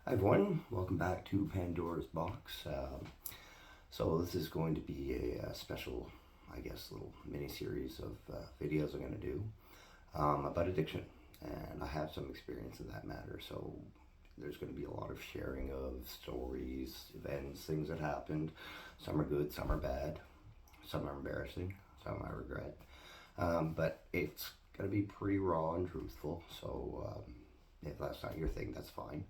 Hi everyone, welcome back to Pandora's Box. So this is going to be a special, little mini-series of videos I'm going to do about addiction. And I have some experience in that matter, so there's going to be a lot of sharing of stories, events, things that happened. Some are good, some are bad, some are embarrassing, some I regret. But it's going to be pretty raw and truthful, so if that's not your thing, that's fine.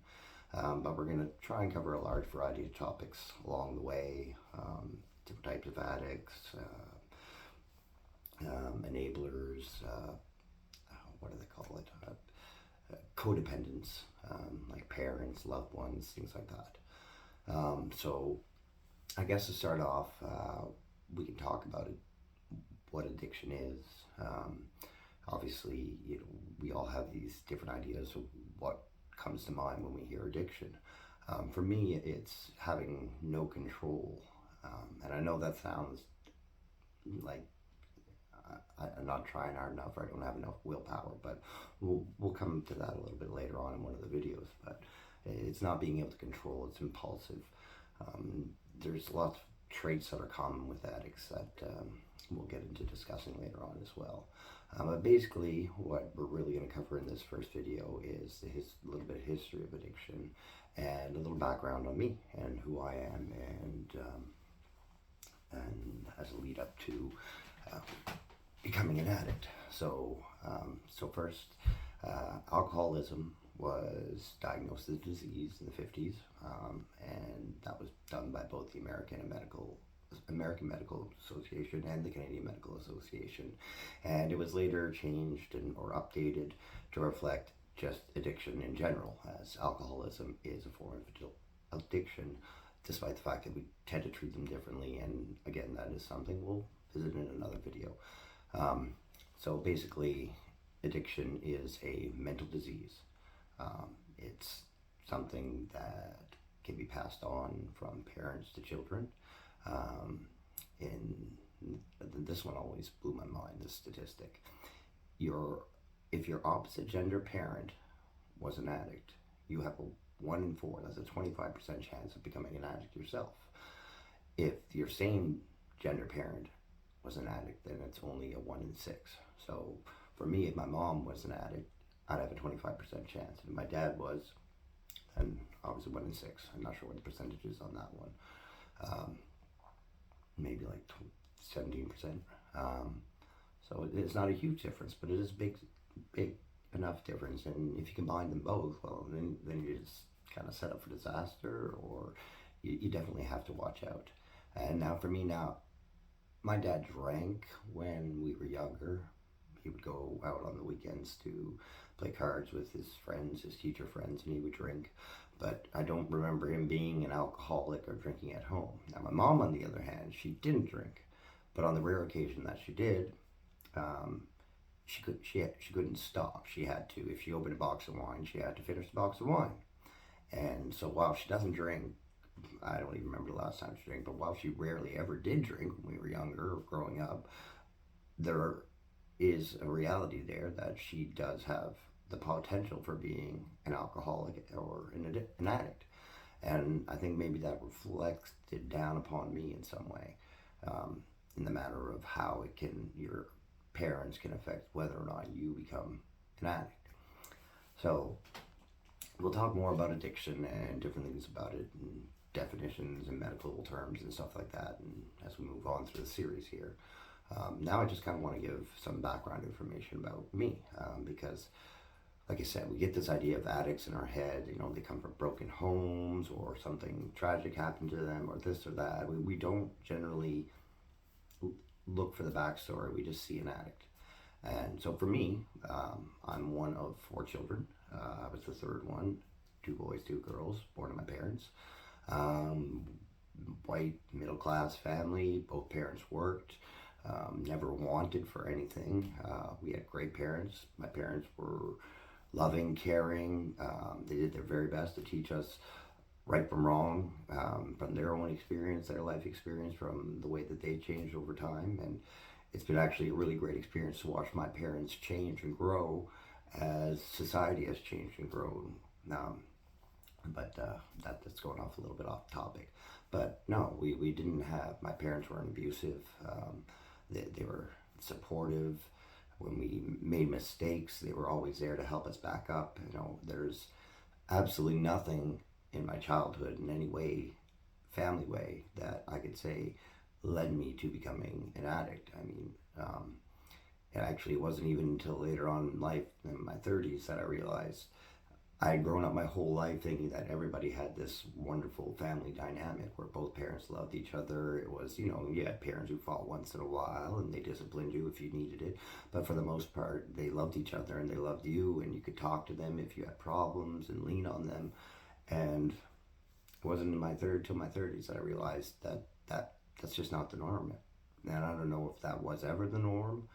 But we're going to try and cover a large variety of topics along the way, different types of addicts, enablers, what do they call it? Codependents, like parents, loved ones, things like that. So I guess to start off, we can talk about it, what addiction is. Obviously, we all have these different ideas of what comes to mind when we hear addiction. For me, it's having no control. And I know that sounds like I'm not trying hard enough, or I don't have enough willpower, but we'll come to that a little bit later on in one of the videos. But it's not being able to control, it's impulsive. There's lots of traits that are common with addicts that we'll get into discussing later on as well. But basically, what we're really going to cover in this first video is a little bit of history of addiction and a little background on me and who I am, and as a lead up to becoming an addict. So first, alcoholism was diagnosed as a disease in the 50s, and that was done by both the American Medical Association and the Canadian Medical Association, and it was later changed or updated to reflect just addiction in general, as alcoholism is a form of addiction, despite the fact that we tend to treat them differently. And again, that is something we'll visit in another video. So basically, addiction is a mental disease. It's something that can be passed on from parents to children. This one always blew my mind, this statistic. If your opposite gender parent was an addict, you have a 1 in 4, that's a 25% chance of becoming an addict yourself. If your same gender parent was an addict, then it's only a 1 in 6. So for me, if my mom was an addict, I'd have a 25% chance. If my dad was, then obviously 1 in 6. I'm not sure what the percentage is on that one. Maybe like 17%. So it's not a huge difference, but it is big enough difference. And if you combine them both, well, then you're just kind of set up for disaster, or you definitely have to watch out. And now for me, my dad drank when we were younger. He would go out on the weekends to play cards with his friends, his teacher friends, and he would drink. But I don't remember him being an alcoholic or drinking at home. Now, my mom, on the other hand, she didn't drink, but on the rare occasion that she did, she couldn't stop. She had to. If she opened a box of wine, she had to finish the box of wine. And so while she doesn't drink, I don't even remember the last time she drank, but while she rarely ever did drink when we were younger or growing up, there is a reality there that she does have the potential for being an alcoholic or an addict. And I think maybe that reflected down upon me in some way, in the matter of how your parents can affect whether or not you become an addict. So we'll talk more about addiction and different things about it, and definitions and medical terms and stuff like that, and as we move on through the series here. Now I just kind of want to give some background information about me, because like I said, we get this idea of addicts in our head. They come from broken homes, or something tragic happened to them, or this or that. We don't generally look for the backstory. We just see an addict. And so for me, I'm one of 4 children. I was the third one, 2 boys, 2 girls, born to my parents. White, middle-class family. Both parents worked. Never wanted for anything. We had great parents. My parents were loving, caring. They did their very best to teach us right from wrong, from their own experience, their life experience, from the way that they changed over time. And it's been actually a really great experience to watch my parents change and grow as society has changed and grown. But that's going off a little bit off topic. But no, we didn't have, my parents weren't abusive. They were supportive. When we made mistakes, they were always there to help us back up. There's absolutely nothing in my childhood in any way, family way, that I could say led me to becoming an addict. I mean, it actually wasn't even until later on in life, in my 30s, that I realized I had grown up my whole life thinking that everybody had this wonderful family dynamic where both parents loved each other. It was, you had parents who fought once in a while and they disciplined you if you needed it. But for the most part, they loved each other and they loved you, and you could talk to them if you had problems and lean on them. And it wasn't till my 30s that I realized that's just not the norm. And I don't know if that was ever the norm,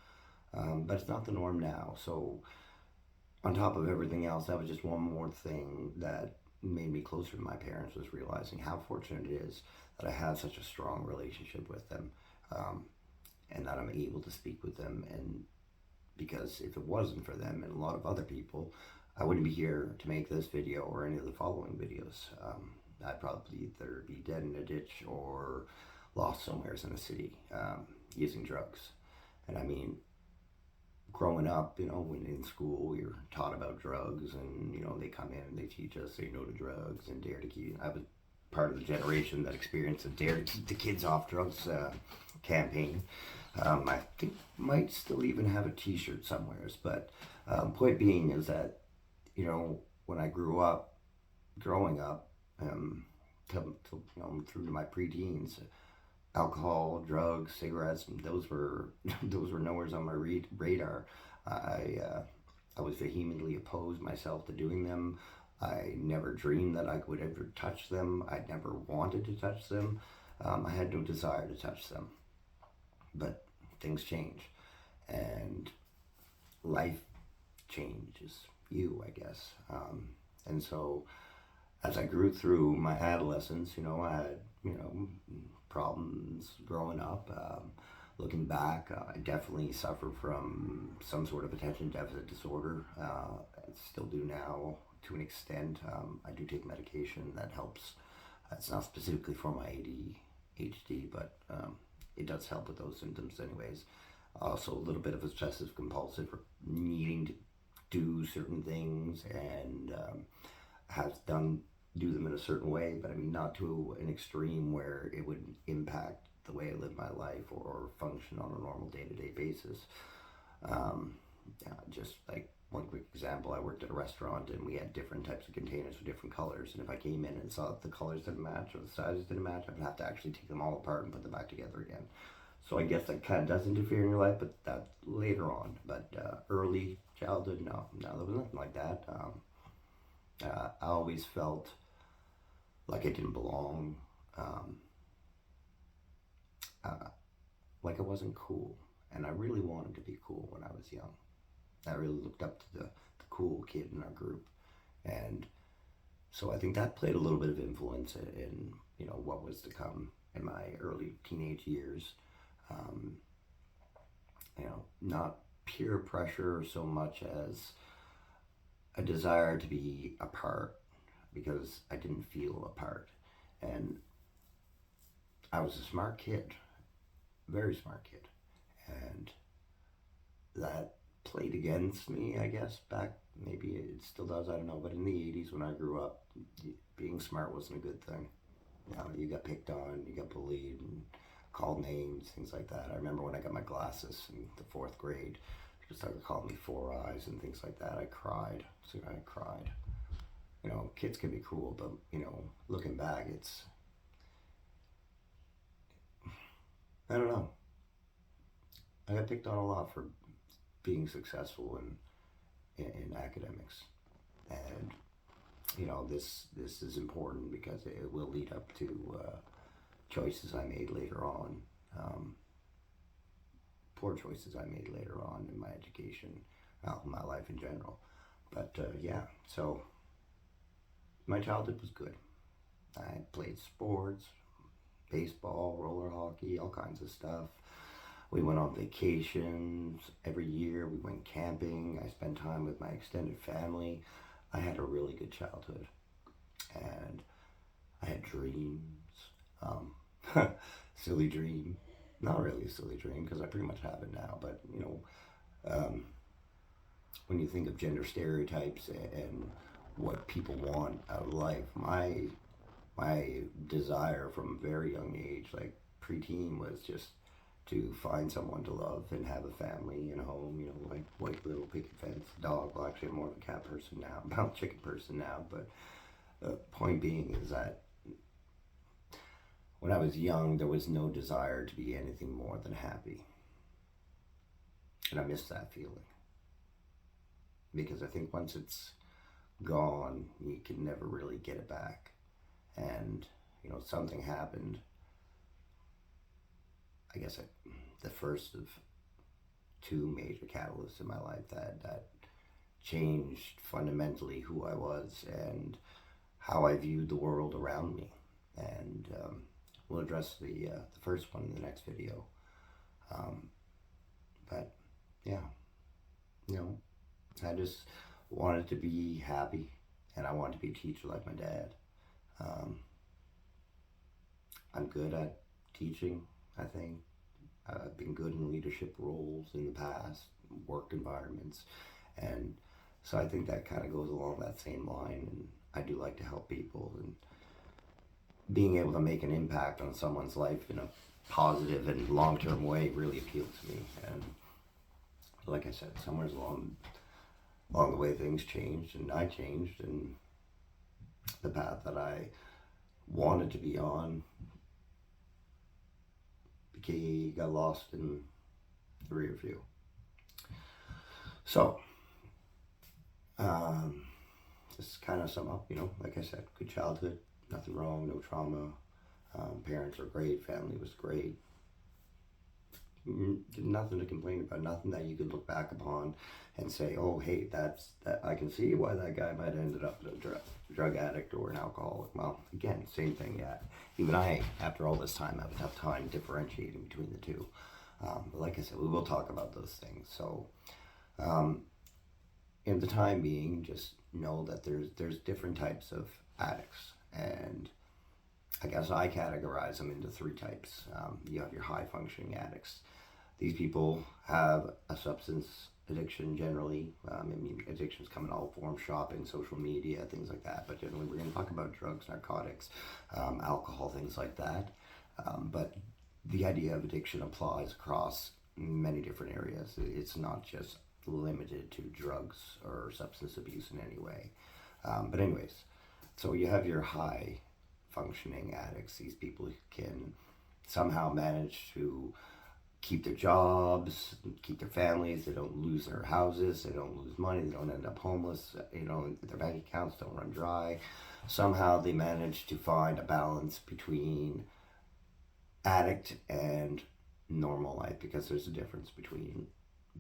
but it's not the norm now. So on top of everything else, that was just one more thing that made me closer to my parents, was realizing how fortunate it is that I have such a strong relationship with them, and that I'm able to speak with them. And because if it wasn't for them and a lot of other people, I wouldn't be here to make this video or any of the following videos. I'd probably either be dead in a ditch or lost somewhere in a city, using drugs. And I mean, growing up, when in school we were taught about drugs, and they come in and they teach us, say no to drugs and dare to keep. I was part of the generation that experienced the Dare to Keep the Kids Off Drugs campaign. I think might still even have a T-shirt somewheres. But point being is that when I growing up, till through to my preteens, alcohol, drugs, cigarettes, those were those were nowhere on my radar. I was vehemently opposed myself to doing them. I never dreamed that I would ever touch them. I never wanted to touch them. I had no desire to touch them. But things change, and life changes you, I guess. And so as I grew through my adolescence, I had, problems growing up. Looking back, I definitely suffer from some sort of attention deficit disorder. I still do now to an extent. I do take medication that helps. It's not specifically for my ADHD, but it does help with those symptoms anyways. Also a little bit of obsessive compulsive, for needing to do certain things, and do them in a certain way, but I mean not to an extreme where it would impact the way I live my life or function on a normal day-to-day basis. Just like one quick example, I worked at a restaurant and we had different types of containers with different colors, and if I came in and saw that the colors didn't match or the sizes didn't match, I would have to actually take them all apart and put them back together again. So I guess that kind of does interfere in your life, but that's later on. But early childhood, no, there was nothing like that. I always felt like I didn't belong, like I wasn't cool. And I really wanted to be cool when I was young. I really looked up to the cool kid in our group. And so I think that played a little bit of influence in what was to come in my early teenage years. Not peer pressure so much as a desire to be a part, because I didn't feel a part. And I was a smart kid, very smart kid. And that played against me, I guess, back, maybe it still does, I don't know. But in the 80s when I grew up, being smart wasn't a good thing. You got picked on, you got bullied, and called names, things like that. I remember when I got my glasses in the 4th grade, people started calling me Four Eyes and things like that. I cried. So I cried. Kids can be cruel, but, looking back, I don't know. I got picked on a lot for being successful in academics. And, this is important because it will lead up to choices I made later on. Poor choices I made later on in my education, my life in general. But, so my childhood was good. I played sports, baseball, roller hockey, all kinds of stuff. We went on vacations every year. We went camping. I spent time with my extended family. I had a really good childhood. and I had dreams. Um, silly dream. Not really a silly dream because I pretty much have it now, but when you think of gender stereotypes and what people want out of life, my desire from a very young age, like preteen, was just to find someone to love and have a family and a home, like white little picket fence, dog. Well, actually, I'm more of a cat person now, I'm a chicken person now, but the point being is that when I was young, there was no desire to be anything more than happy. And I miss that feeling. Because I think once it's gone, you can never really get it back. And, something happened. I guess the first of two major catalysts in my life that changed fundamentally who I was and how I viewed the world around me. And we'll address the first one in the next video. But yeah, I just wanted to be happy, and I wanted to be a teacher like my dad. I'm good at teaching, I think. I've been good in leadership roles in the past, work environments, and so I think that kind of goes along that same line, and I do like to help people, and being able to make an impact on someone's life in a positive and long-term way really appealed to me. And like I said, somewhere along the way things changed, and I changed, and the path that I wanted to be on got lost in the rear view. So, just kind of sum up, like I said, good childhood, nothing wrong, no trauma, parents are great, family was great, nothing to complain about, nothing that you could look back upon and say, oh, hey, that I can see why that guy might have ended up a drug addict or an alcoholic. Well, again, same thing. Yeah, even I, after all this time, have a tough time differentiating between the two. But like I said, we will talk about those things. So, in the time being, just know that there's different types of addicts, and I guess I categorize them into three types. You have your high functioning addicts. These people have a substance addiction generally. Addictions come in all forms: shopping, social media, things like that. But generally, we're going to talk about drugs, narcotics, alcohol, things like that. But the idea of addiction applies across many different areas. It's not just limited to drugs or substance abuse in any way. But anyways, so you have your high functioning addicts. These people can somehow manage to keep their jobs, keep their families. They don't lose their houses, they don't lose money, they don't end up homeless, their bank accounts don't run dry. Somehow they manage to find a balance between addict and normal life, because there's a difference between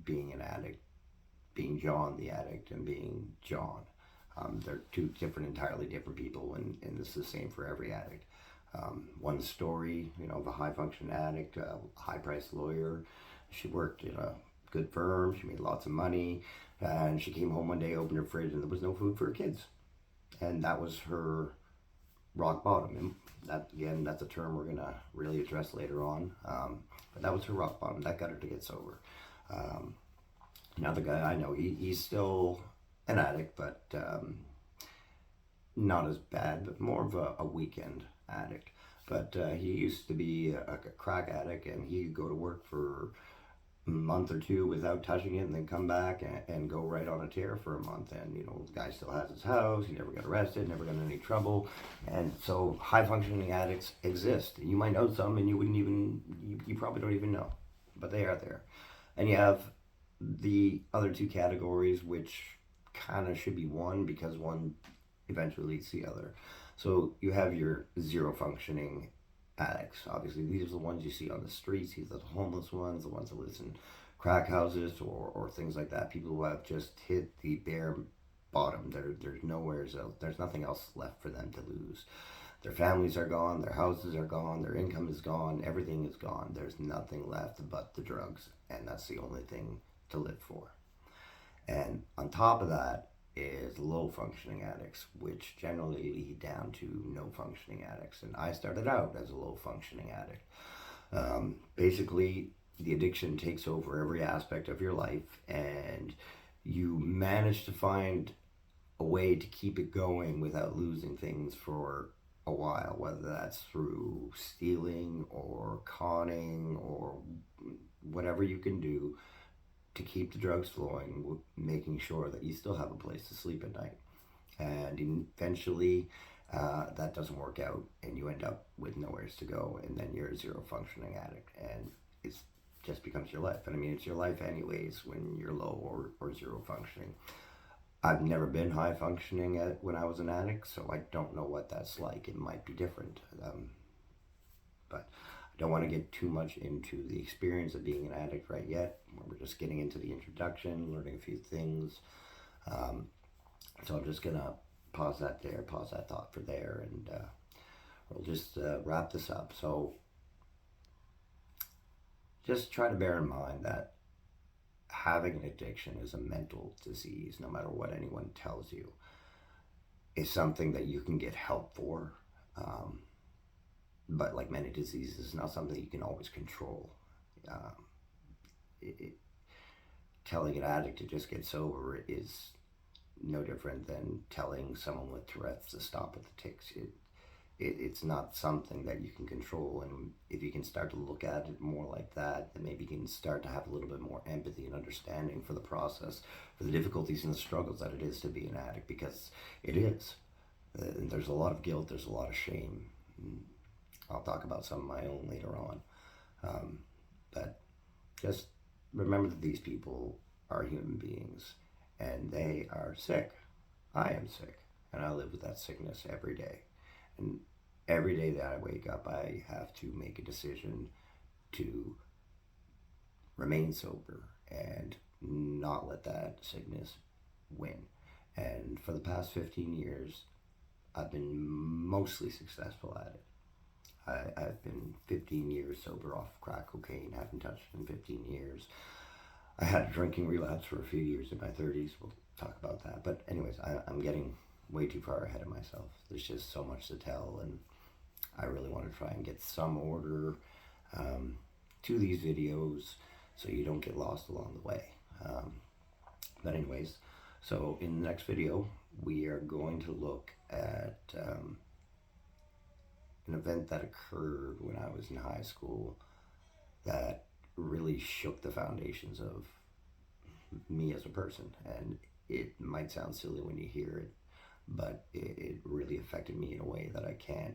being an addict, being John the addict, and being John. They're two entirely different people, and this is the same for every addict. One story, of a high-functioning addict, a high-priced lawyer. She worked in a good firm, she made lots of money, and she came home one day, opened her fridge, and there was no food for her kids. And that was her rock bottom. And that, again, that's a term we're going to really address later on. But that was her rock bottom. That got her to get sober. Another guy I know, he's still an addict, but not as bad, but more of a weekend addict. But he used to be a crack addict, and he'd go to work for a month or two without touching it, and then come back and go right on a tear for a month. And the guy still has his house, he never got arrested, never got in any trouble. And so high functioning addicts exist. You might know some, and you probably don't even know, but they are there. And you have the other two categories, which kind of should be one, because one eventually leads to the other. So you have your zero functioning addicts. Obviously, these are the ones you see on the streets. These are the homeless ones, the ones that live in crack houses or things like that. People who have just hit the bare bottom. There's nowhere else. There's nothing else left for them to lose. Their families are gone. Their houses are gone. Their income is gone. Everything is gone. There's nothing left but the drugs, and that's the only thing to live for. And on top of that, is low functioning addicts, which generally lead down to no functioning addicts. And I started out as a low functioning addict. Basically, the addiction takes over every aspect of your life, and you manage to find a way to keep it going without losing things for a while, whether that's through stealing or conning or whatever you can do to keep the drugs flowing, making sure that you still have a place to sleep at night. And eventually, that doesn't work out, and you end up with nowhere to go, and then you're a zero functioning addict, and it's just becomes your life. And I mean, it's your life anyways when you're low or zero functioning. I've never been high functioning when I was an addict, so I don't know what that's like. It might be different, but I don't want to get too much into the experience of being an addict right yet. We're just getting into the introduction, learning a few things. So I'm just gonna pause that there, pause that thought for there, and we'll just wrap this up. So just try to bear in mind that having an addiction is a mental disease, no matter what anyone tells you. It's something that you can get help for, but like many diseases, it's not something you can always control. Telling an addict to just get sober is no different than telling someone with Tourette's to stop with the tics. It's not something that you can control, and if you can start to look at it more like that, then maybe you can start to have a little bit more empathy and understanding for the process, for the difficulties and the struggles that it is to be an addict, because it is. There's a lot of guilt, there's a lot of shame. I'll talk about some of my own later on. But just remember that these people are human beings, and they are sick. I am sick, and I live with that sickness every day. And every day that I wake up, I have to make a decision to remain sober and not let that sickness win. And for the past 15 years, I've been mostly successful at it. I've been 15 years sober off crack cocaine, haven't touched it in 15 years. I had a drinking relapse for a few years in my 30s. We'll talk about that. But anyways, I'm getting way too far ahead of myself. There's just so much to tell, and I really want to try and get some order to these videos so you don't get lost along the way. But anyways, so in the next video, we are going to look at an event that occurred when I was in high school that really shook the foundations of me as a person. And it might sound silly when you hear it, but it really affected me in a way that I can't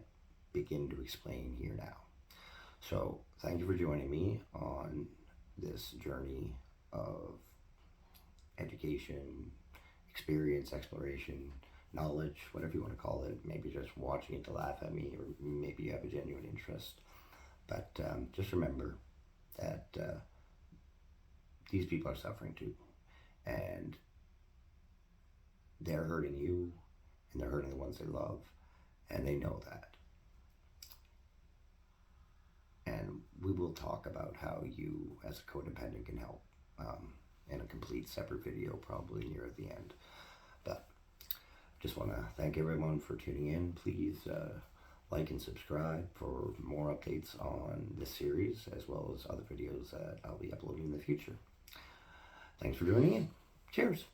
begin to explain here now. So thank you for joining me on this journey of education, experience, exploration, knowledge, whatever you want to call it. Maybe just watching it to laugh at me, or maybe you have a genuine interest. But just remember that these people are suffering too, and they're hurting you, and they're hurting the ones they love, and they know that. And we will talk about how you, as a codependent, can help in a complete separate video, probably near the end. But just want to thank everyone for tuning in. Please like and subscribe for more updates on this series, as well as other videos that I'll be uploading in the future. Thanks for tuning in. Cheers.